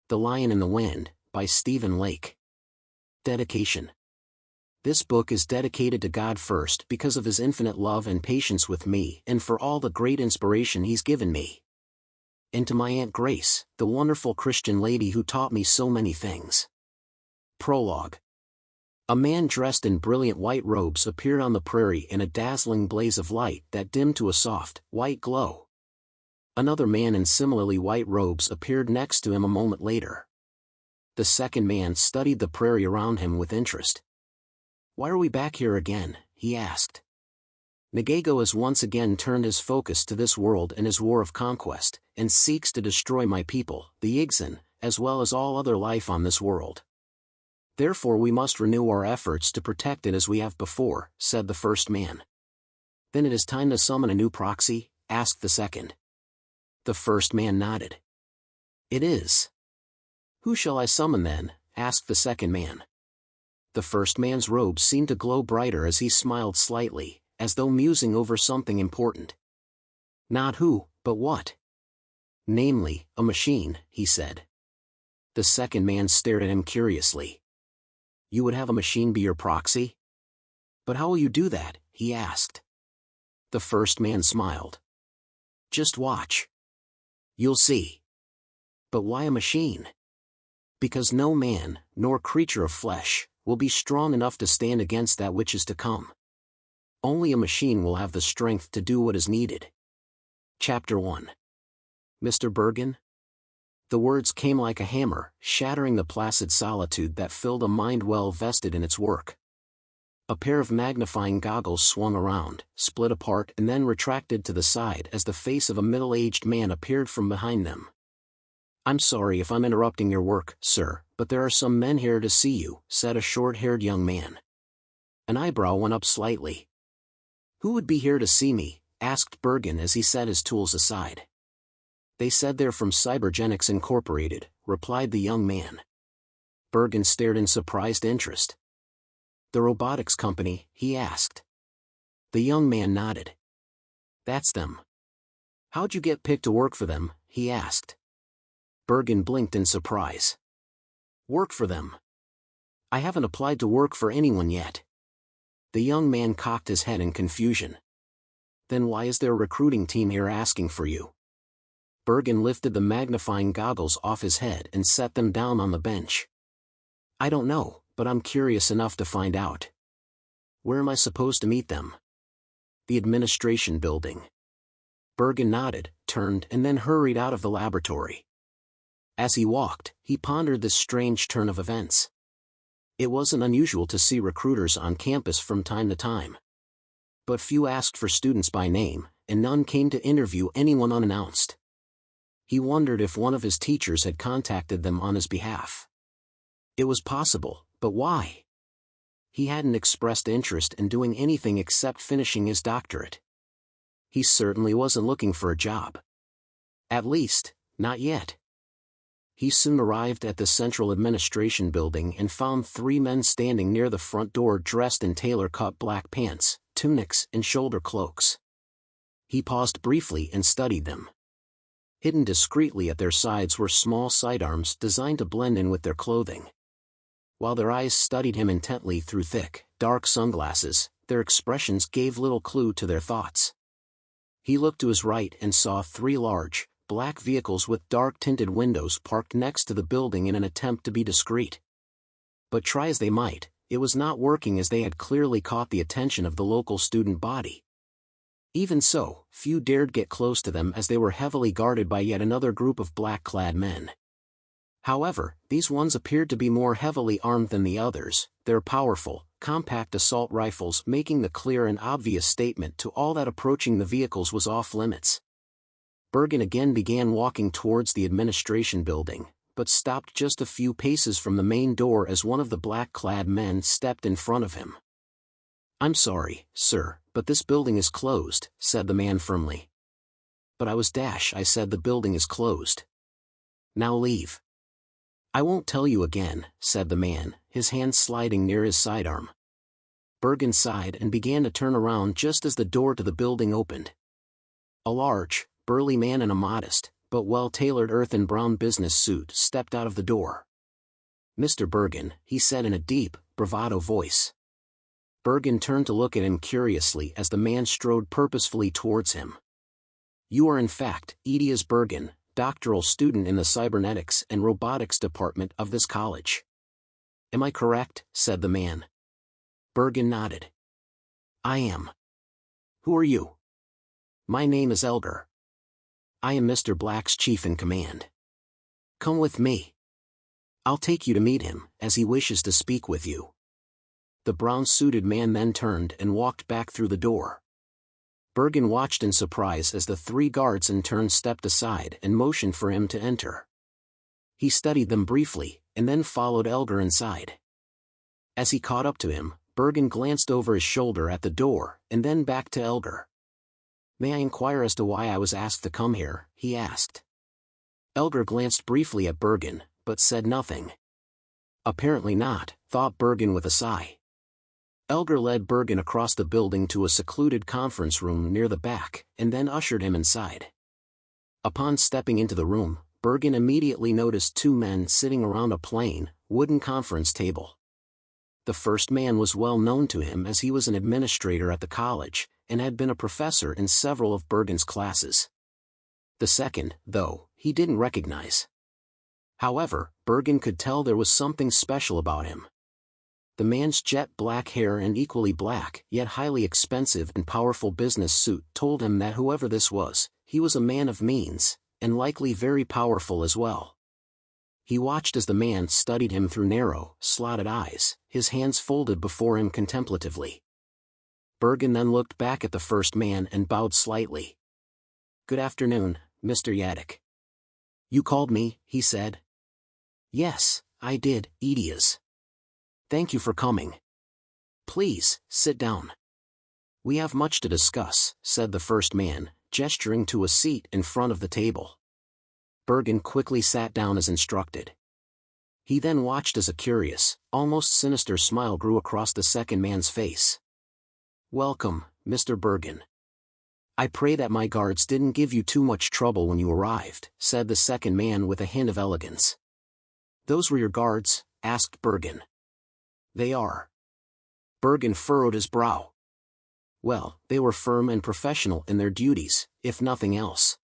The Lion in the Wind, by Stephen Lake. Dedication. This book is dedicated to God first because of His infinite love and patience with me and for all the great inspiration He's given me. And to my Aunt Grace, the wonderful Christian lady who taught me so many things. Prologue. A man dressed in brilliant white robes appeared on the prairie in a dazzling blaze of light that dimmed to a soft, white glow. Another man in similarly white robes appeared next to him a moment later. The second man studied the prairie around him with interest. "Why are we back here again?" he asked. "Negago has once again turned his focus to this world in his war of conquest, and seeks to destroy my people, the Yigzin, as well as all other life on this world. Therefore we must renew our efforts to protect it as we have before," said the first man. "Then it is time to summon a new proxy?" asked the second. The first man nodded. "It is." "Who shall I summon then?" asked the second man. The first man's robes seemed to glow brighter as he smiled slightly, as though musing over something important. "Not who, but what?" "Namely, a machine," he said. The second man stared at him curiously. "You would have a machine be your proxy? But how will you do that?" he asked. The first man smiled. "Just watch. You'll see." "But why a machine?" "Because no man, nor creature of flesh, will be strong enough to stand against that which is to come. Only a machine will have the strength to do what is needed." Chapter 1. Mr. Bergen? The words came like a hammer, shattering the placid solitude that filled a mind well vested in its work. A pair of magnifying goggles swung around, split apart and then retracted to the side as the face of a middle-aged man appeared from behind them. "I'm sorry if I'm interrupting your work, sir, but there are some men here to see you," said a short-haired young man. An eyebrow went up slightly. "Who would be here to see me?" asked Bergen as he set his tools aside. "They said they're from Cybergenics Incorporated," replied the young man. Bergen stared in surprised interest. "The robotics company?" he asked. The young man nodded. "That's them." "How'd you get picked to work for them?" he asked. Bergen blinked in surprise. "Work for them? I haven't applied to work for anyone yet." The young man cocked his head in confusion. "Then why is there a recruiting team here asking for you?" Bergen lifted the magnifying goggles off his head and set them down on the bench. "I don't know, but I'm curious enough to find out." "Where am I supposed to meet them?" "The administration building." Bergen nodded, turned and then hurried out of the laboratory. As he walked, he pondered this strange turn of events. It wasn't unusual to see recruiters on campus from time to time. But few asked for students by name, and none came to interview anyone unannounced. He wondered if one of his teachers had contacted them on his behalf. It was possible, but why? He hadn't expressed interest in doing anything except finishing his doctorate. He certainly wasn't looking for a job. At least, not yet. He soon arrived at the Central Administration Building and found 3 men standing near the front door dressed in tailor-cut black pants, tunics and shoulder cloaks. He paused briefly and studied them. Hidden discreetly at their sides were small sidearms designed to blend in with their clothing. While their eyes studied him intently through thick, dark sunglasses, their expressions gave little clue to their thoughts. He looked to his right and saw 3 large, black vehicles with dark-tinted windows parked next to the building in an attempt to be discreet. But try as they might, it was not working as they had clearly caught the attention of the local student body. Even so, few dared get close to them as they were heavily guarded by yet another group of black-clad men. However, these ones appeared to be more heavily armed than the others, their powerful, compact assault rifles making the clear and obvious statement to all that approaching the vehicles was off-limits. Bergen again began walking towards the administration building, but stopped just a few paces from the main door as one of the black-clad men stepped in front of him. "I'm sorry, sir, but this building is closed," said the man firmly. "But I said the building is closed. Now leave." "I won't tell you again," said the man, his hand sliding near his sidearm. Bergen sighed and began to turn around just as the door to the building opened. A large, burly man in a modest, but well-tailored earth and brown business suit stepped out of the door. "Mr. Bergen," he said in a deep, bravado voice. Bergen turned to look at him curiously as the man strode purposefully towards him. "You are in fact Elias Bergen, doctoral student in the cybernetics and robotics department of this college. Am I correct?" said the man. Bergen nodded. "I am." "Who are you?" "My name is Elgar. I am Mr. Black's chief in command. Come with me. I'll take you to meet him, as he wishes to speak with you." The brown-suited man then turned and walked back through the door. Bergen watched in surprise as the 3 guards in turn stepped aside and motioned for him to enter. He studied them briefly, and then followed Elgar inside. As he caught up to him, Bergen glanced over his shoulder at the door, and then back to Elgar. "May I inquire as to why I was asked to come here?" he asked. Elgar glanced briefly at Bergen, but said nothing. "Apparently not," thought Bergen with a sigh. Elgar led Bergen across the building to a secluded conference room near the back, and then ushered him inside. Upon stepping into the room, Bergen immediately noticed 2 men sitting around a plain, wooden conference table. The first man was well known to him as he was an administrator at the college, and had been a professor in several of Bergen's classes. The second, though, he didn't recognize. However, Bergen could tell there was something special about him. The man's jet black hair and equally black, yet highly expensive and powerful business suit told him that whoever this was, he was a man of means, and likely very powerful as well. He watched as the man studied him through narrow, slotted eyes, his hands folded before him contemplatively. Bergen then looked back at the first man and bowed slightly. "Good afternoon, Mr. Yaddick." "You called me," he said. "Yes, I did, Elias. Thank you for coming. Please, sit down. We have much to discuss," said the first man, gesturing to a seat in front of the table. Bergen quickly sat down as instructed. He then watched as a curious, almost sinister smile grew across the second man's face. "Welcome, Mr. Bergen. I pray that my guards didn't give you too much trouble when you arrived," said the second man with a hint of elegance. "Those were your guards?" asked Bergen. "They are." Bergen furrowed his brow. "Well, they were firm and professional in their duties, if nothing else.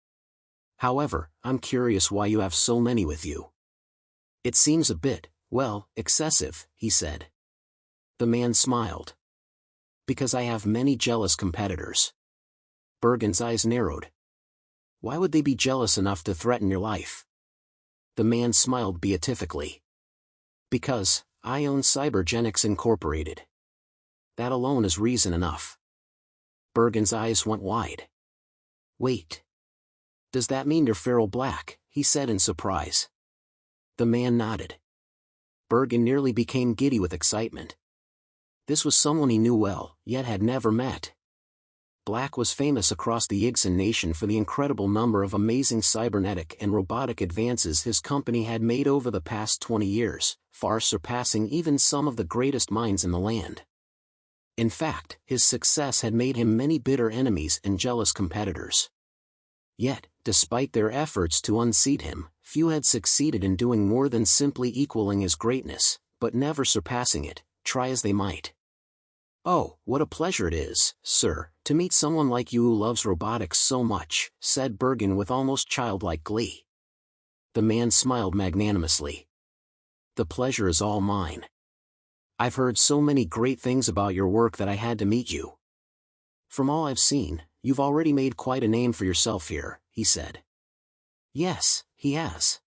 However, I'm curious why you have so many with you." "It seems a bit, well, excessive," he said. The man smiled. "Because I have many jealous competitors." Bergen's eyes narrowed. "Why would they be jealous enough to threaten your life?" The man smiled beatifically. "Because I own Cybergenics Incorporated. That alone is reason enough." Bergen's eyes went wide. "Wait. Does that mean you're Feral Black?" he said in surprise. The man nodded. Bergen nearly became giddy with excitement. This was someone he knew well, yet had never met. Black was famous across the Yigson nation for the incredible number of amazing cybernetic and robotic advances his company had made over the past 20 years, far surpassing even some of the greatest minds in the land. In fact, his success had made him many bitter enemies and jealous competitors. Yet, despite their efforts to unseat him, few had succeeded in doing more than simply equaling his greatness, but never surpassing it, try as they might. "Oh, what a pleasure it is, sir, to meet someone like you who loves robotics so much," said Bergen with almost childlike glee. The man smiled magnanimously. "The pleasure is all mine. I've heard so many great things about your work that I had to meet you. From all I've seen, you've already made quite a name for yourself here," he said. "Yes, he has,"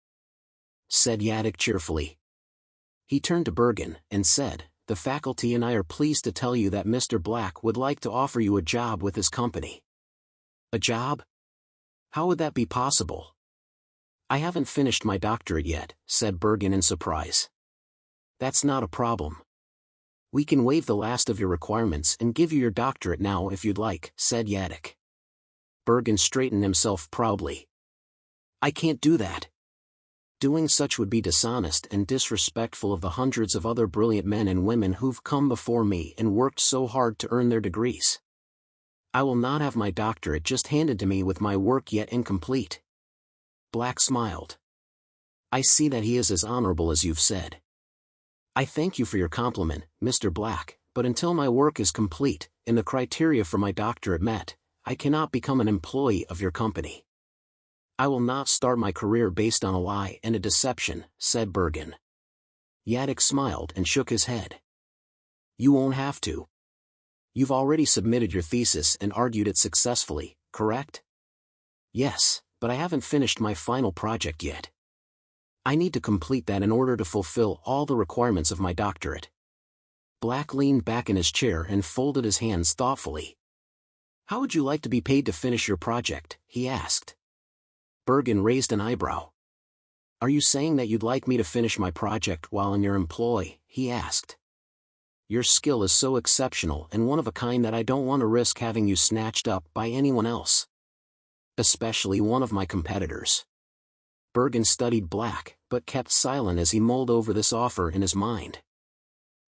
said Yaddick cheerfully. He turned to Bergen and said, "The faculty and I are pleased to tell you that Mr. Black would like to offer you a job with his company." "A job? How would that be possible?" "I haven't finished my doctorate yet," said Bergen in surprise. "That's not a problem. We can waive the last of your requirements and give you your doctorate now if you'd like," said Yaddick. Bergen straightened himself proudly. "I can't do that. Doing such would be dishonest and disrespectful of the hundreds of other brilliant men and women who've come before me and worked so hard to earn their degrees. I will not have my doctorate just handed to me with my work yet incomplete." Black smiled. I see that he is as honorable as you've said. I thank you for your compliment, Mr. Black, but until my work is complete, and the criteria for my doctorate met, I cannot become an employee of your company. I will not start my career based on a lie and a deception, said Bergen. Yaddick smiled and shook his head. You won't have to. You've already submitted your thesis and argued it successfully, correct? Yes, but I haven't finished my final project yet. I need to complete that in order to fulfill all the requirements of my doctorate. Black leaned back in his chair and folded his hands thoughtfully. How would you like to be paid to finish your project? He asked. Bergen raised an eyebrow. Are you saying that you'd like me to finish my project while in your employ? He asked. Your skill is so exceptional and one of a kind that I don't want to risk having you snatched up by anyone else. Especially one of my competitors. Bergen studied Black, but kept silent as he mulled over this offer in his mind.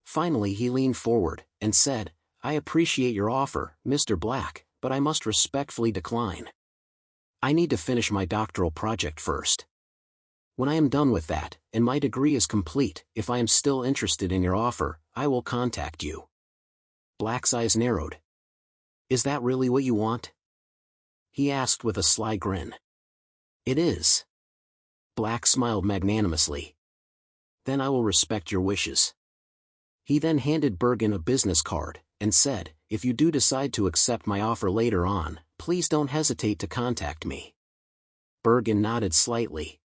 Finally he leaned forward, and said, I appreciate your offer, Mr. Black, but I must respectfully decline. I need to finish my doctoral project first. When I am done with that, and my degree is complete, if I am still interested in your offer, I will contact you. Black's eyes narrowed. Is that really what you want? He asked with a sly grin. It is. Black smiled magnanimously. Then I will respect your wishes. He then handed Bergen a business card, and said, if you do decide to accept my offer later on, please don't hesitate to contact me. Bergen nodded slightly.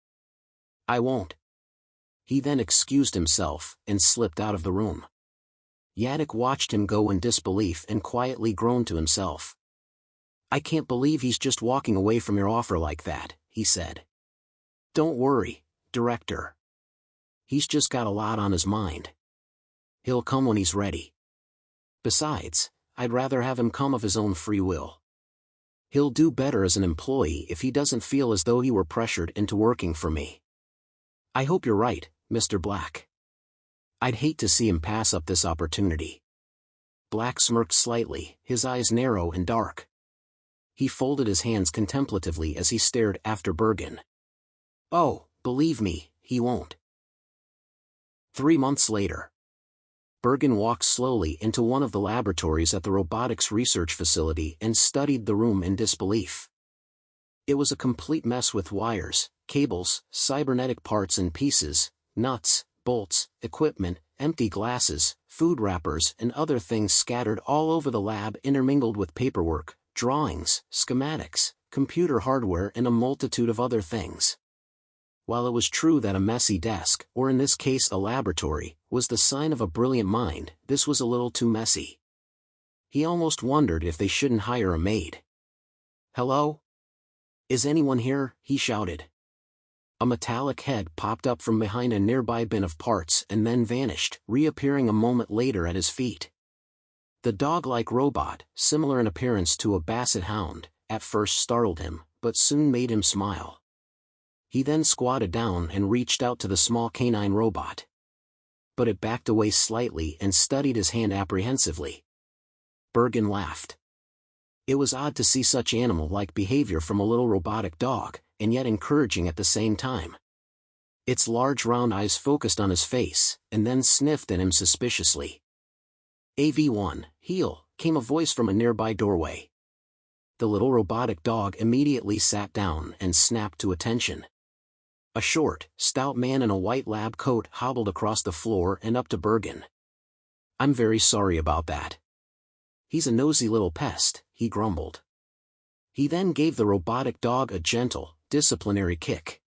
I won't. He then excused himself, and slipped out of the room. Yaddick watched him go in disbelief and quietly groaned to himself. I can't believe he's just walking away from your offer like that, he said. Don't worry, Director. He's just got a lot on his mind. He'll come when he's ready. Besides, I'd rather have him come of his own free will. He'll do better as an employee if he doesn't feel as though he were pressured into working for me. I hope you're right, Mr. Black. I'd hate to see him pass up this opportunity. Black smirked slightly, his eyes narrow and dark. He folded his hands contemplatively as he stared after Bergen. Oh, believe me, he won't. 3 months later. Bergen walked slowly into one of the laboratories at the robotics research facility and studied the room in disbelief. It was a complete mess with wires, cables, cybernetic parts and pieces, nuts, bolts, equipment, empty glasses, food wrappers and other things scattered all over the lab, intermingled with paperwork, drawings, schematics, computer hardware and a multitude of other things. While it was true that a messy desk, or in this case a laboratory, was the sign of a brilliant mind, this was a little too messy. He almost wondered if they shouldn't hire a maid. Hello? Is anyone here? He shouted. A metallic head popped up from behind a nearby bin of parts and then vanished, reappearing a moment later at his feet. The dog-like robot, similar in appearance to a basset hound, at first startled him, but soon made him smile. He then squatted down and reached out to the small canine robot. But it backed away slightly and studied his hand apprehensively. Bergen laughed. It was odd to see such animal-like behavior from a little robotic dog, and yet encouraging at the same time. Its large round eyes focused on his face, and then sniffed at him suspiciously. AV1, heel, came a voice from a nearby doorway. The little robotic dog immediately sat down and snapped to attention. A short, stout man in a white lab coat hobbled across the floor and up to Bergen. I'm very sorry about that. He's a nosy little pest, he grumbled. He then gave the robotic dog a gentle, disciplinary kick.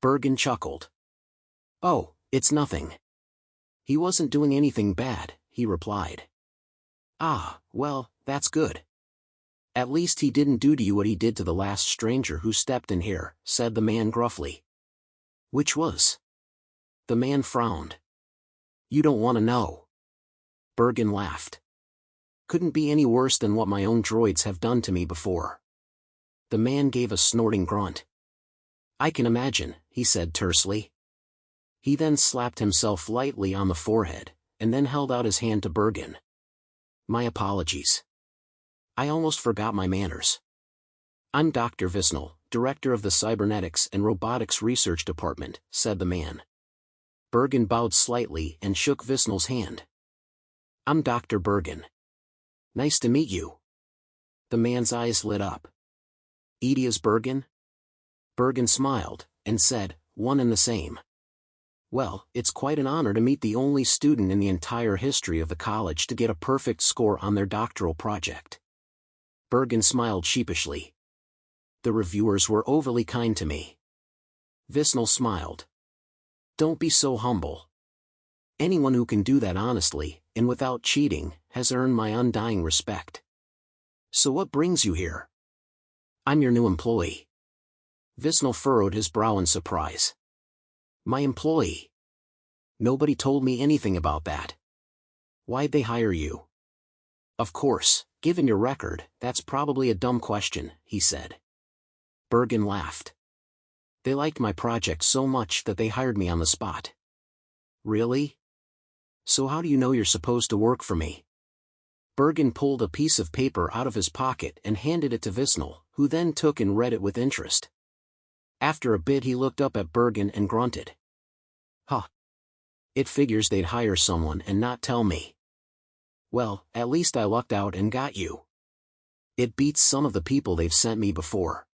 Bergen chuckled. Oh, it's nothing. He wasn't doing anything bad, he replied. Ah, well, that's good. At least he didn't do to you what he did to the last stranger who stepped in here, said the man gruffly. Which was? The man frowned. You don't want to know. Bergen laughed. Couldn't be any worse than what my own droids have done to me before. The man gave a snorting grunt. I can imagine, he said tersely. He then slapped himself lightly on the forehead, and then held out his hand to Bergen. My apologies. I almost forgot my manners. I'm Dr. Visnell, director of the Cybernetics and Robotics Research Department, said the man. Bergen bowed slightly and shook Visnel's hand. I'm Dr. Bergen. Nice to meet you. The man's eyes lit up. Edias Bergen? Bergen smiled, and said, one and the same. Well, it's quite an honor to meet the only student in the entire history of the college to get a perfect score on their doctoral project. Bergen smiled sheepishly. The reviewers were overly kind to me. Visnel smiled. Don't be so humble. Anyone who can do that honestly, and without cheating, has earned my undying respect. So what brings you here? I'm your new employee. Visnel furrowed his brow in surprise. My employee? Nobody told me anything about that. Why'd they hire you? Of course, given your record, that's probably a dumb question, he said. Bergen laughed. They liked my project so much that they hired me on the spot. Really? So how do you know you're supposed to work for me? Bergen pulled a piece of paper out of his pocket and handed it to Visnel, who then took and read it with interest. After a bit he looked up at Bergen and grunted. Huh. It figures they'd hire someone and not tell me. Well, at least I lucked out and got you. It beats some of the people they've sent me before.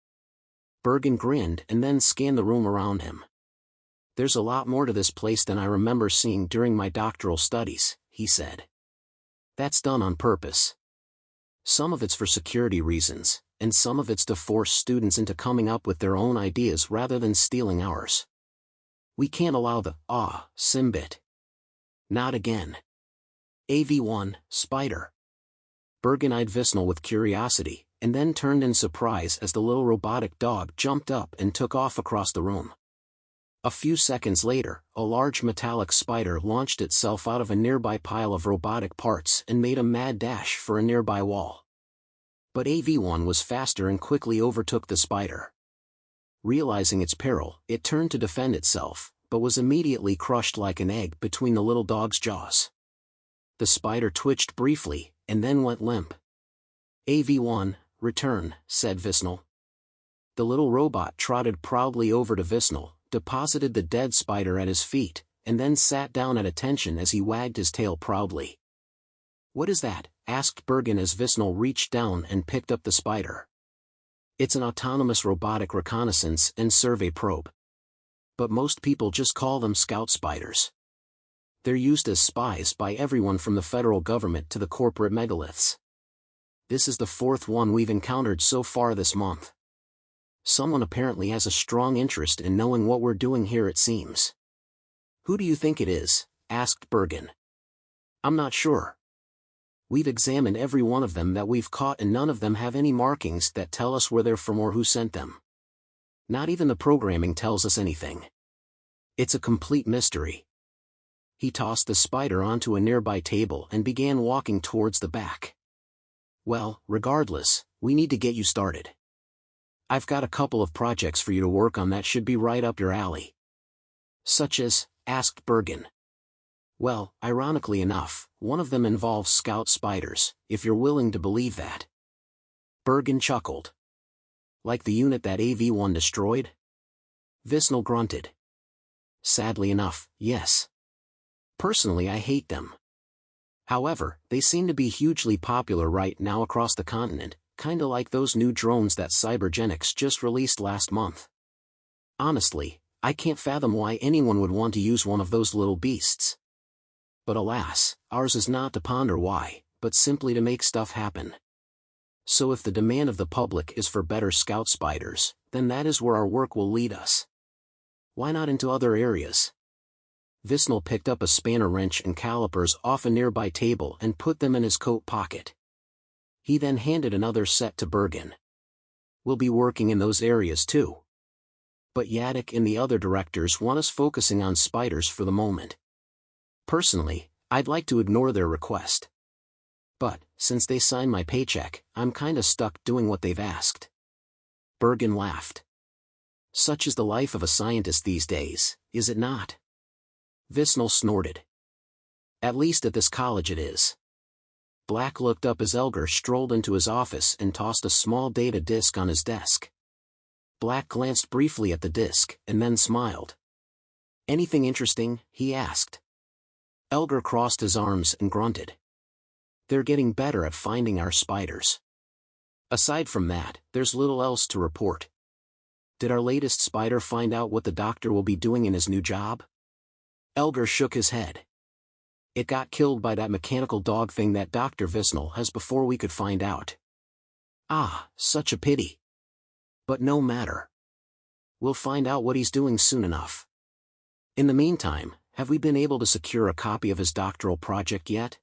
Bergen grinned and then scanned the room around him. There's a lot more to this place than I remember seeing during my doctoral studies, he said. That's done on purpose. Some of it's for security reasons, and some of it's to force students into coming up with their own ideas rather than stealing ours. We can't allow the sim bit. Not again. AV1, Spider. Bergen eyed Visnel with curiosity, and then turned in surprise as the little robotic dog jumped up and took off across the room. A few seconds later, a large metallic spider launched itself out of a nearby pile of robotic parts and made a mad dash for a nearby wall. But AV1 was faster and quickly overtook the spider. Realizing its peril, it turned to defend itself, but was immediately crushed like an egg between the little dog's jaws. The spider twitched briefly, and then went limp. AV1, return, said Visnel. The little robot trotted proudly over to Visnel, deposited the dead spider at his feet, and then sat down at attention as he wagged his tail proudly. What is that? Asked Bergen as Visnel reached down and picked up the spider. It's an autonomous robotic reconnaissance and survey probe. But most people just call them scout spiders. They're used as spies by everyone from the federal government to the corporate megaliths. This is the fourth one we've encountered so far this month. Someone apparently has a strong interest in knowing what we're doing here, it seems. Who do you think it is? Asked Bergen. I'm not sure. We've examined every one of them that we've caught and none of them have any markings that tell us where they're from or who sent them. Not even the programming tells us anything. It's a complete mystery. He tossed the spider onto a nearby table and began walking towards the back. Well, regardless, we need to get you started. I've got a couple of projects for you to work on that should be right up your alley. Such as? Asked Bergen. Well, ironically enough, one of them involves scout spiders, if you're willing to believe that. Bergen chuckled. Like the unit that AV1 destroyed? Visnel grunted. Sadly enough, yes. Personally, I hate them. However, they seem to be hugely popular right now across the continent, kinda like those new drones that Cybergenics just released last month. Honestly, I can't fathom why anyone would want to use one of those little beasts. But alas, ours is not to ponder why, but simply to make stuff happen. So if the demand of the public is for better scout spiders, then that is where our work will lead us. Why not into other areas? Visnel picked up a spanner wrench and calipers off a nearby table and put them in his coat pocket. He then handed another set to Bergen. We'll be working in those areas too. But Yadok and the other directors want us focusing on spiders for the moment. Personally, I'd like to ignore their request. But, since they signed my paycheck, I'm kinda stuck doing what they've asked. Bergen laughed. Such is the life of a scientist these days, is it not? Visnel snorted. At least at this college it is. Black looked up as Elgar strolled into his office and tossed a small data disk on his desk. Black glanced briefly at the disc and then smiled. Anything interesting? He asked. Elgar crossed his arms and grunted. They're getting better at finding our spiders. Aside from that, there's little else to report. Did our latest spider find out what the doctor will be doing in his new job? Elgar shook his head. It got killed by that mechanical dog thing that Dr. Visnell has before we could find out. Ah, such a pity. But no matter. We'll find out what he's doing soon enough. In the meantime, have we been able to secure a copy of his doctoral project yet?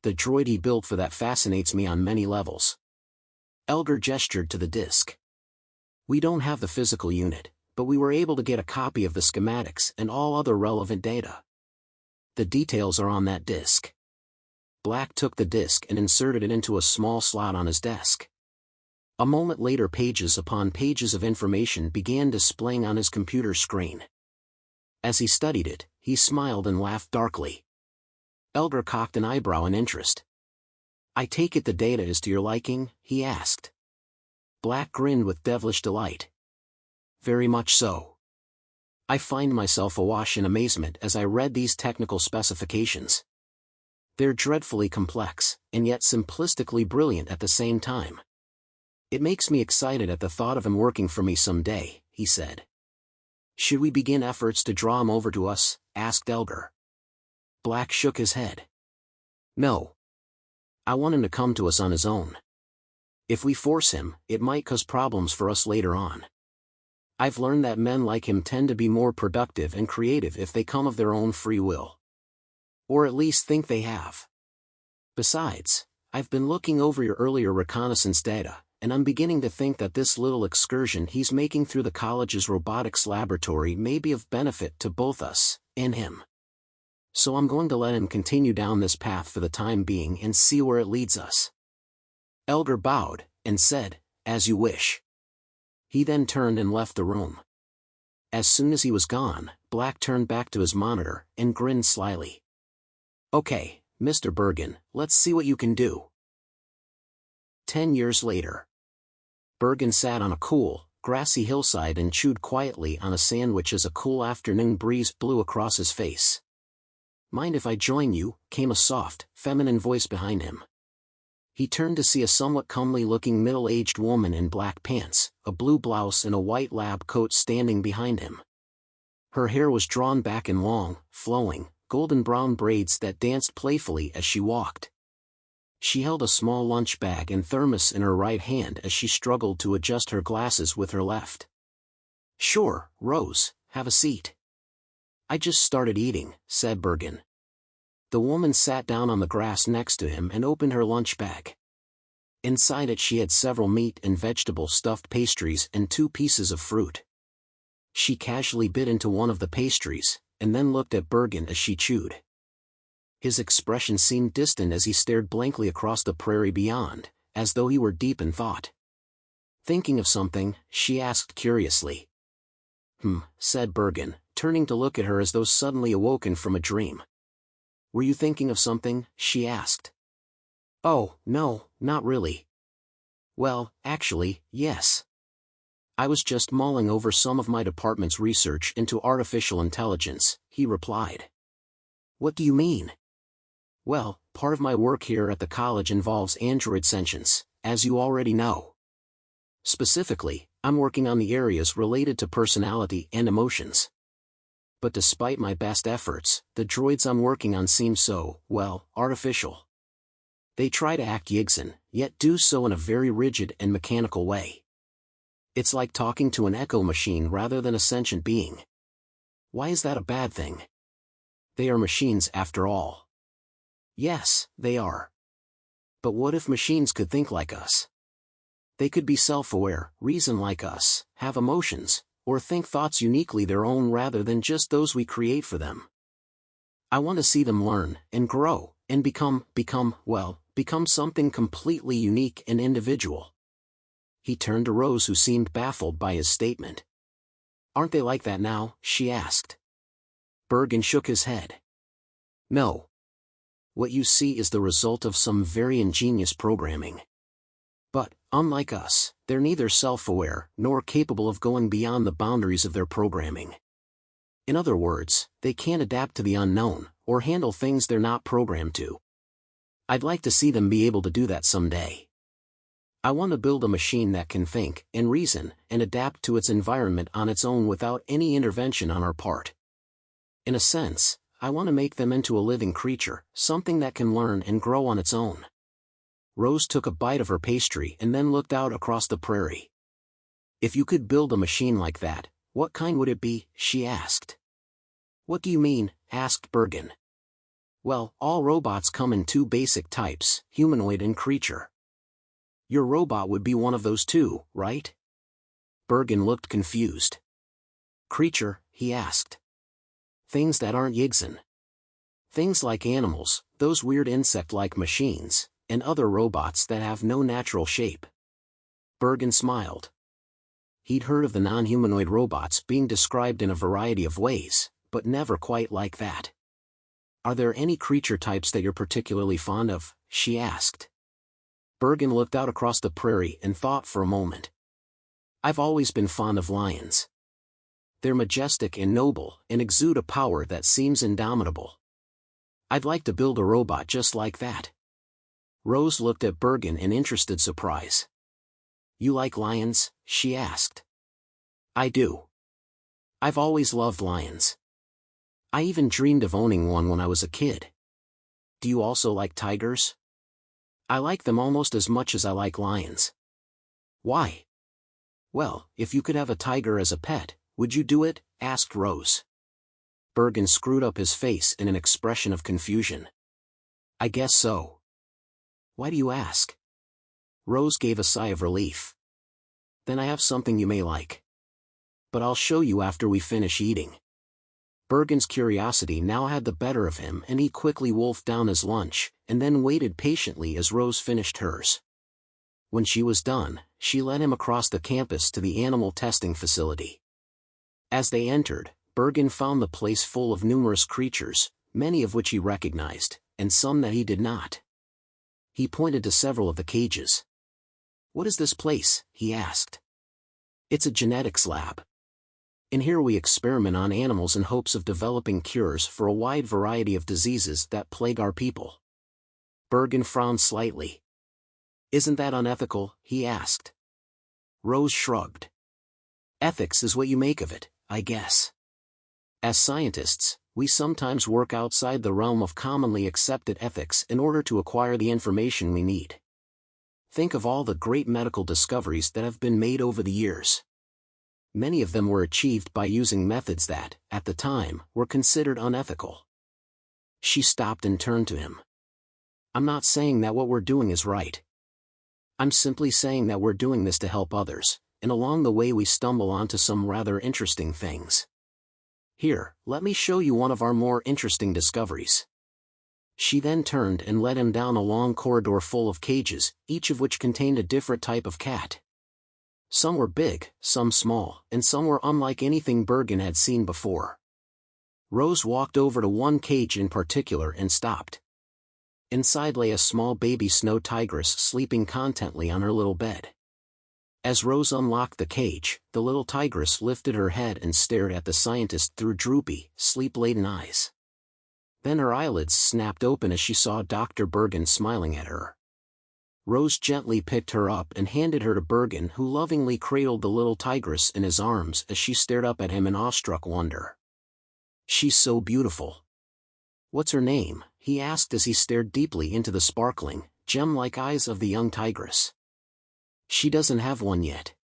The droid he built for that fascinates me on many levels. Elgar gestured to the disc. We don't have the physical unit, but we were able to get a copy of the schematics and all other relevant data. The details are on that disc. Black took the disc and inserted it into a small slot on his desk. A moment later, pages upon pages of information began displaying on his computer screen. As he studied it, he smiled and laughed darkly. Elgar cocked an eyebrow in interest. I take it the data is to your liking? He asked. Black grinned with devilish delight. Very much so. I find myself awash in amazement as I read these technical specifications. They're dreadfully complex, and yet simplistically brilliant at the same time. It makes me excited at the thought of him working for me someday, he said. Should we begin efforts to draw him over to us? Asked Elgar. Black shook his head. No. I want him to come to us on his own. If we force him, it might cause problems for us later on. I've learned that men like him tend to be more productive and creative if they come of their own free will. Or at least think they have. Besides, I've been looking over your earlier reconnaissance data, and I'm beginning to think that this little excursion he's making through the college's robotics laboratory may be of benefit to both us and him. So I'm going to let him continue down this path for the time being and see where it leads us. Elgar bowed, and said, As you wish. He then turned and left the room. As soon as he was gone, Black turned back to his monitor and grinned slyly. Okay, Mr. Bergen, let's see what you can do. 10 years later. Bergen sat on a cool, grassy hillside and chewed quietly on a sandwich as a cool afternoon breeze blew across his face. Mind if I join you? Came a soft, feminine voice behind him. He turned to see a somewhat comely-looking middle-aged woman in black pants, a blue blouse and a white lab coat standing behind him. Her hair was drawn back in long, flowing, golden-brown braids that danced playfully as she walked. She held a small lunch bag and thermos in her right hand as she struggled to adjust her glasses with her left. Sure, Rose, have a seat. I just started eating, said Bergen. The woman sat down on the grass next to him and opened her lunch bag. Inside it she had several meat and vegetable stuffed pastries and 2 pieces of fruit. She casually bit into one of the pastries, and then looked at Bergen as she chewed. His expression seemed distant as he stared blankly across the prairie beyond, as though he were deep in thought. Thinking of something, she asked curiously. Said Bergen, turning to look at her as though suddenly awoken from a dream. Were you thinking of something? She asked. Oh, no, not really. Well, actually, yes. I was just mulling over some of my department's research into artificial intelligence, he replied. What do you mean? Well, part of my work here at the college involves android sentience, as you already know. Specifically, I'm working on the areas related to personality and emotions. But despite my best efforts, the droids I'm working on seem so, well, artificial. They try to act Yigsen, yet do so in a very rigid and mechanical way. It's like talking to an echo machine rather than a sentient being. Why is that a bad thing? They are machines after all. Yes, they are. But what if machines could think like us? They could be self-aware, reason like us, have emotions, or think thoughts uniquely their own rather than just those we create for them. I want to see them learn, and grow, and become something completely unique and individual. He turned to Rose, who seemed baffled by his statement. Aren't they like that now? She asked. Bergen shook his head. No. What you see is the result of some very ingenious programming. But, Unlike us, they're neither self-aware nor capable of going beyond the boundaries of their programming. In other words, they can't adapt to the unknown, or handle things they're not programmed to. I'd like to see them be able to do that someday. I want to build a machine that can think, and reason, and adapt to its environment on its own without any intervention on our part. In a sense, I want to make them into a living creature, something that can learn and grow on its own. Rose took a bite of her pastry and then looked out across the prairie. If you could build a machine like that, what kind would it be? She asked. What do you mean? Asked Bergen. Well, all robots come in two basic types, humanoid and creature. Your robot would be one of those two, right? Bergen looked confused. Creature, he asked. Things that aren't Yigzin. Things like animals, those weird insect-like machines, and other robots that have no natural shape. Bergen smiled. He'd heard of the non-humanoid robots being described in a variety of ways, but never quite like that. Are there any creature types that you're particularly fond of? She asked. Bergen looked out across the prairie and thought for a moment. I've always been fond of lions. They're majestic and noble and exude a power that seems indomitable. I'd like to build a robot just like that. Rose looked at Bergen in interested surprise. You like lions? She asked. I do. I've always loved lions. I even dreamed of owning one when I was a kid. Do you also like tigers? I like them almost as much as I like lions. Why? Well, if you could have a tiger as a pet, would you do it? Asked Rose. Bergen screwed up his face in an expression of confusion. I guess so. Why do you ask? Rose gave a sigh of relief. Then I have something you may like. But I'll show you after we finish eating. Bergen's curiosity now had the better of him and he quickly wolfed down his lunch, and then waited patiently as Rose finished hers. When she was done, she led him across the campus to the animal testing facility. As they entered, Bergen found the place full of numerous creatures, many of which he recognized, and some that he did not. He pointed to several of the cages. What is this place? He asked. It's a genetics lab. In here we experiment on animals in hopes of developing cures for a wide variety of diseases that plague our people. Bergen frowned slightly. Isn't that unethical? He asked. Rose shrugged. Ethics is what you make of it, I guess. As scientists, we sometimes work outside the realm of commonly accepted ethics in order to acquire the information we need. Think of all the great medical discoveries that have been made over the years. Many of them were achieved by using methods that, at the time, were considered unethical. She stopped and turned to him. I'm not saying that what we're doing is right. I'm simply saying that we're doing this to help others, and along the way we stumble onto some rather interesting things. Here, let me show you one of our more interesting discoveries. She then turned and led him down a long corridor full of cages, each of which contained a different type of cat. Some were big, some small, and some were unlike anything Bergen had seen before. Rose walked over to one cage in particular and stopped. Inside lay a small baby snow tigress sleeping contentedly on her little bed. As Rose unlocked the cage, the little tigress lifted her head and stared at the scientist through droopy, sleep-laden eyes. Then her eyelids snapped open as she saw Dr. Bergen smiling at her. Rose gently picked her up and handed her to Bergen, who lovingly cradled the little tigress in his arms as she stared up at him in awestruck wonder. She's so beautiful. What's her name? He asked as he stared deeply into the sparkling, gem-like eyes of the young tigress. She doesn't have one yet.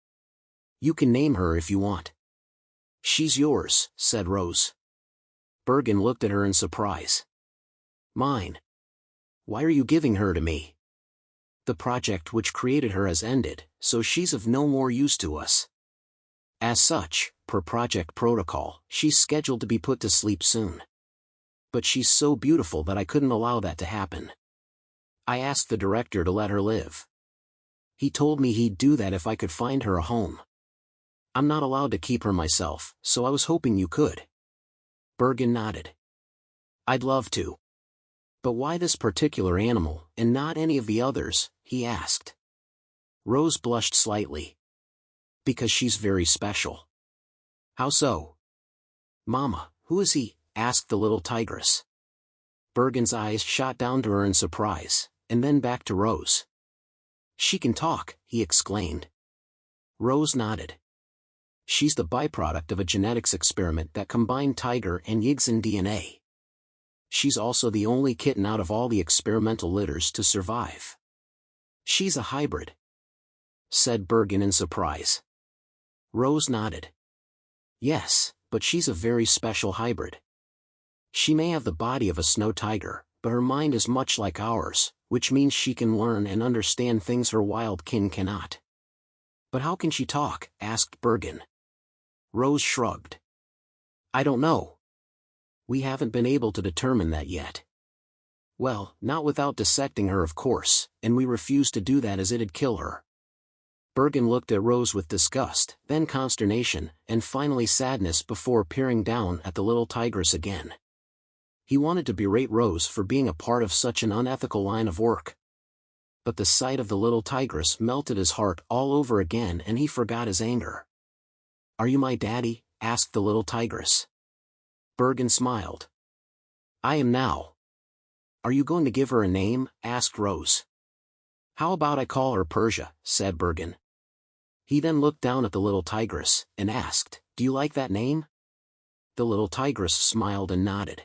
You can name her if you want. She's yours, said Rose. Bergen looked at her in surprise. Mine. Why are you giving her to me? The project which created her has ended, so she's of no more use to us. As such, per project protocol, she's scheduled to be put to sleep soon. But she's so beautiful that I couldn't allow that to happen. I asked the director to let her live. He told me he'd do that if I could find her a home. I'm not allowed to keep her myself, so I was hoping you could. Bergen nodded. I'd love to. But why this particular animal, and not any of the others? He asked. Rose blushed slightly. Because she's very special. How so? Mama, who is he? Asked the little tigress. Bergen's eyes shot down to her in surprise, and then back to Rose. She can talk, he exclaimed. Rose nodded. She's the byproduct of a genetics experiment that combined tiger and Yigzin DNA. She's also the only kitten out of all the experimental litters to survive. She's a hybrid, said Bergen in surprise. Rose nodded. Yes, but she's a very special hybrid. She may have the body of a snow tiger, but her mind is much like ours, which means she can learn and understand things her wild kin cannot. But how can she talk? Asked Bergen. Rose shrugged. I don't know. We haven't been able to determine that yet. Well, not without dissecting her of course, and we refuse to do that as it'd kill her. Bergen looked at Rose with disgust, then consternation, and finally sadness before peering down at the little tigress again. He wanted to berate Rose for being a part of such an unethical line of work. But the sight of the little tigress melted his heart all over again and he forgot his anger. Are you my daddy? Asked the little tigress. Bergen smiled. I am now. Are you going to give her a name? Asked Rose. How about I call her Persia? Said Bergen. He then looked down at the little tigress, and asked, Do you like that name? The little tigress smiled and nodded.